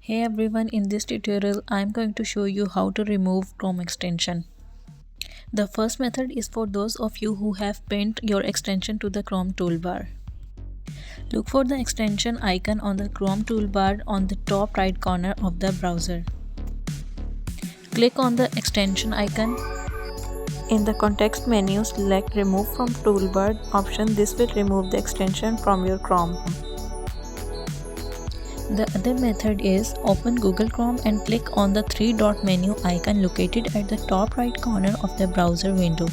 Hey everyone, in this tutorial I am going to show you how to remove Chrome extension. The first method is for those of you who have pinned your extension to the Chrome toolbar. Look for the extension icon on the Chrome toolbar on the top right corner of the browser. Click on the extension icon. In the context menu, select Remove from Toolbar option. This will remove the extension from your Chrome. The other method is open Google Chrome and click on the three-dot menu icon located at the top right corner of the browser window.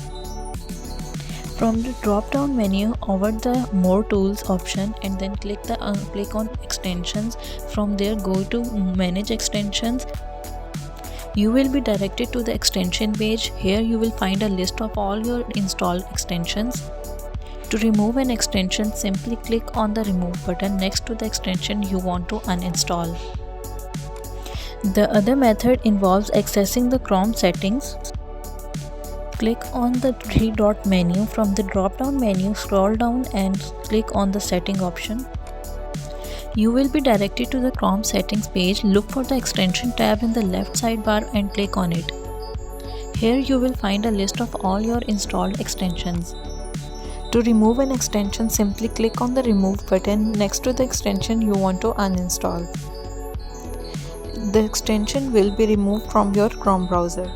From the drop-down menu, over the More Tools option and then click on Extensions. From there, go to Manage Extensions. You will be directed to the extension page. Here you will find a list of all your installed extensions. To remove an extension, simply click on the Remove button next to the extension you want to uninstall. The other method involves accessing the Chrome settings. Click on the three-dot menu. From the drop-down menu, scroll down and click on the Setting option. You will be directed to the Chrome settings page. Look for the Extension tab in the left sidebar and click on it. Here you will find a list of all your installed extensions. To remove an extension, simply click on the Remove button next to the extension you want to uninstall. The extension will be removed from your Chrome browser.